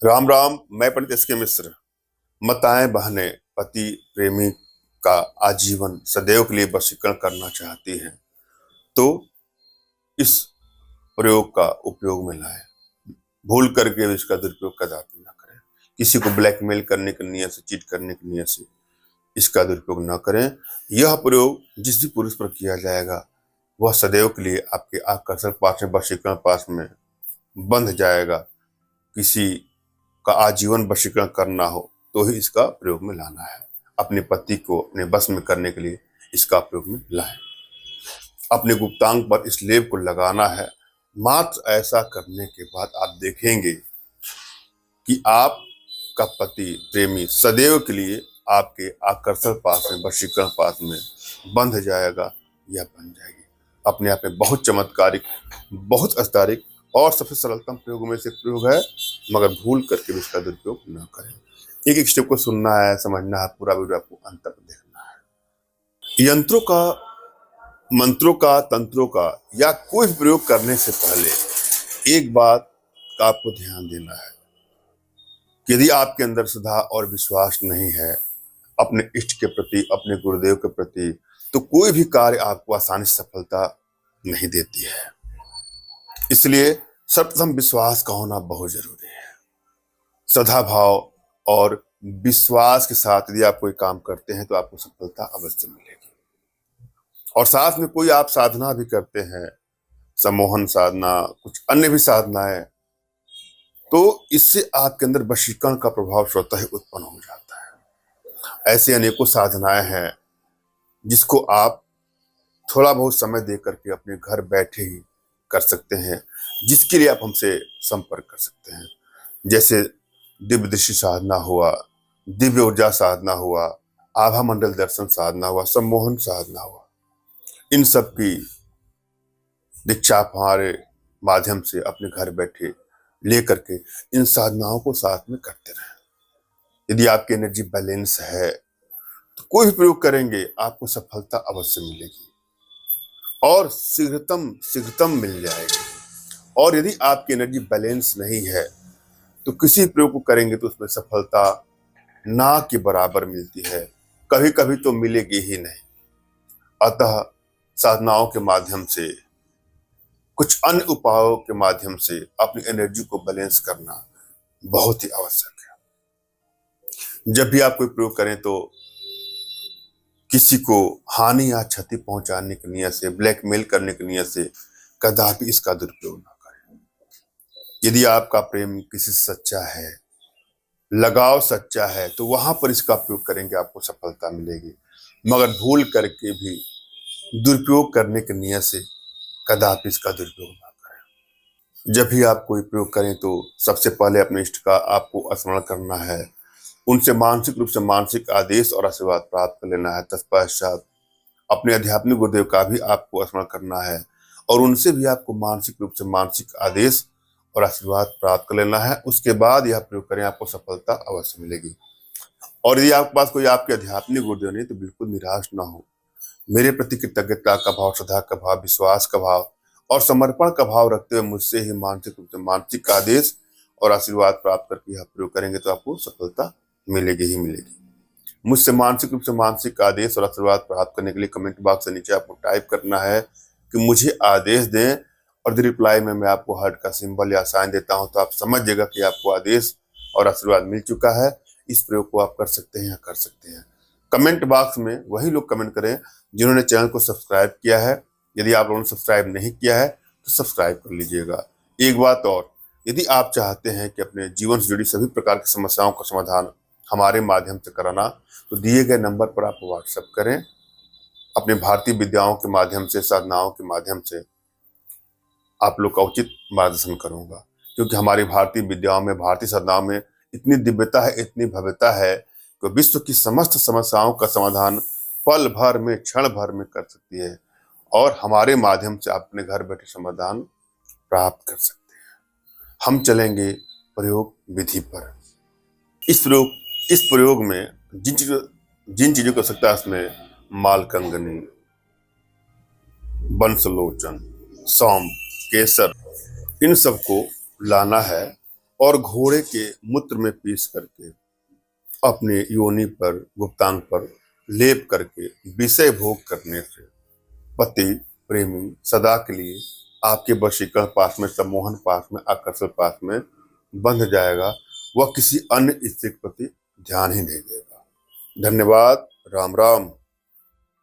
राम राम। मैं पंडित एस के मिश्र। माताएं बहनें पति प्रेमी का आजीवन सदैव के लिए वशीकरण करना चाहती हैं तो इस प्रयोग का उपयोग में लाएं। भूल करके भी इसका दुरुपयोग कदापि ना करें। किसी को ब्लैकमेल करने की नीयत से, चीट करने की नीयत से इसका दुरुपयोग ना करें। यह प्रयोग जिस भी पुरुष पर किया जाएगा वह सदैव के लिए आपके आकर्षण पाश में, वशीकरण पाश में बंध जाएगा। किसी का आजीवन वशीकरण करना हो तो ही इसका प्रयोग में लाना है। अपने पति को अपने बस में करने के लिए इसका प्रयोग में लाएं। अपने गुप्तांग पर इस लेप को लगाना है। मात्र ऐसा करने के बाद आप देखेंगे कि आपका पति प्रेमी सदैव के लिए आपके आकर्षण पास में, वशीकरण पास में बंध जाएगा या बन जाएगी। अपने आप में बहुत चमत्कारिक, बहुत अस्तारिक और सबसे सरलतम प्रयोग में से प्रयोग है, मगर भूल करके भी इसका दुरुपयोग न करें। एक एक स्टेप को सुनना है, समझना है, पूरा वीडियो आपको अंत तक देखना है। यंत्रों का, मंत्रों का, तंत्रों का या कोई भी प्रयोग करने से पहले एक बात का आपको ध्यान देना है कि यदि आपके अंदर श्रद्धा और विश्वास नहीं है अपने इष्ट के प्रति, अपने गुरुदेव के प्रति, तो कोई भी कार्य आपको आसानी से सफलता नहीं देती है। इसलिए सर्वप्रथम विश्वास का होना बहुत जरूरी है। श्रद्धा भाव और विश्वास के साथ यदि आप कोई काम करते हैं तो आपको सफलता अवश्य मिलेगी। और साथ में कोई आप साधना भी करते हैं, सम्मोहन साधना, कुछ अन्य भी साधनाएं, तो इससे आपके अंदर वशीकरण का प्रभाव स्वतः ही उत्पन्न हो जाता है। ऐसे अनेकों साधनाएं हैं जिसको आप थोड़ा बहुत समय दे करके अपने घर बैठे ही कर सकते हैं, जिसके लिए आप हमसे संपर्क कर सकते हैं। जैसे दिव्य दृष्टि साधना हुआ, दिव्य ऊर्जा साधना हुआ, आभा मंडल दर्शन साधना हुआ, सम्मोहन साधना हुआ। इन सब की दीक्षा आप हमारे माध्यम से अपने घर बैठे ले करके इन साधनाओं को साथ में करते रहें। यदि आपकी एनर्जी बैलेंस है तो कोई भी प्रयोग करेंगे आपको सफलता अवश्य मिलेगी और शीघ्रतम शीघ्रतम मिल जाएगी। और यदि आपकी एनर्जी बैलेंस नहीं है तो किसी प्रयोग को करेंगे तो उसमें सफलता ना के बराबर मिलती है, कभी कभी तो मिलेगी ही नहीं। अतः साधनाओं के माध्यम से, कुछ अन्य उपायों के माध्यम से अपनी एनर्जी को बैलेंस करना बहुत ही आवश्यक है। जब भी आप कोई प्रयोग करें तो किसी को हानि या क्षति पहुंचाने की नियत से, ब्लैकमेल करने की नियत से कदापि इसका दुरुपयोग ना करें। यदि आपका प्रेम किसी से सच्चा है, लगाव सच्चा है, तो वहां पर इसका प्रयोग करेंगे आपको सफलता मिलेगी। मगर भूल करके भी दुरुपयोग करने की नियत से कदापि इसका दुरुपयोग ना करें। जब भी आप कोई प्रयोग करें तो सबसे पहले अपने इष्ट का आपको स्मरण करना है, उनसे मानसिक रूप से मानसिक आदेश और आशीर्वाद प्राप्त कर लेना है। तत्पश्चात अपने आध्यात्मिक गुरुदेव का भी आपको स्मरण करना है और उनसे भी आपको मानसिक रूप से मानसिक आदेश और आशीर्वाद प्राप्त कर लेना है। उसके बाद यह प्रयोग करें, आपको सफलता अवश्य मिलेगी। और यदि आपके पास कोई आपके आध्यात्मिक गुरुदेव नहीं तो बिल्कुल निराश ना हो। मेरे प्रति कृतज्ञता का भाव, श्रद्धा का भाव, विश्वास का भाव और समर्पण का भाव रखते हुए मुझसे ही मानसिक रूप से मानसिक आदेश और आशीर्वाद प्राप्त करके यह प्रयोग करेंगे तो आपको सफलता मिलेगी ही मिलेगी। मुझसे मानसिक रूप से मानसिक आदेश और आशीर्वाद प्राप्त करने के लिए कमेंट बॉक्स से नीचे आपको टाइप करना है कि मुझे आदेश दें, और रिप्लाई में मैं आपको हार्ट का सिंबल या साइन देता हूं, तो आप समझ जाएगा कि आपको आदेश और आशीर्वाद मिल चुका है। इस प्रयोग को आप कर सकते हैं या कर सकते हैं। कमेंट बॉक्स में वही लोग कमेंट करें जिन्होंने चैनल को सब्सक्राइब किया है। यदि आप लोगों ने सब्सक्राइब नहीं किया है तो सब्सक्राइब कर लीजिएगा। एक बात और, यदि आप चाहते हैं कि अपने जीवन से जुड़ी सभी प्रकार की समस्याओं का समाधान हमारे माध्यम से कराना, तो दिए गए नंबर पर आप व्हाट्सएप करें। अपने भारतीय विद्याओं के माध्यम से, साधनाओं के माध्यम से आप लोग का उचित मार्गदर्शन करूंगा, क्योंकि हमारी भारतीय विद्याओं में, भारतीय साधनाओं में इतनी दिव्यता है, इतनी भव्यता है कि विश्व की समस्त समस्याओं का समाधान पल भर में, क्षण भर में कर सकती है। और हमारे माध्यम से आप अपने घर बैठे समाधान प्राप्त कर सकते हैं। हम चलेंगे प्रयोग विधि पर। इस प्रयोग में जिन चीजों की आवश्यकता है उसमें मालकंगनी, बंसलोचन, सौंफ, केसर, इन सबको लाना है और घोड़े के मूत्र में पीस करके अपने योनि पर, गुप्तांग पर लेप करके विषय भोग करने से पति प्रेमी सदा के लिए आपके वशीकरण पाश में, सम्मोहन पाश में, आकर्षण पाश में बंध जाएगा। वह किसी अन्य स्त्री के प्रति ध्यान ही नहीं देगा। धन्यवाद। राम राम।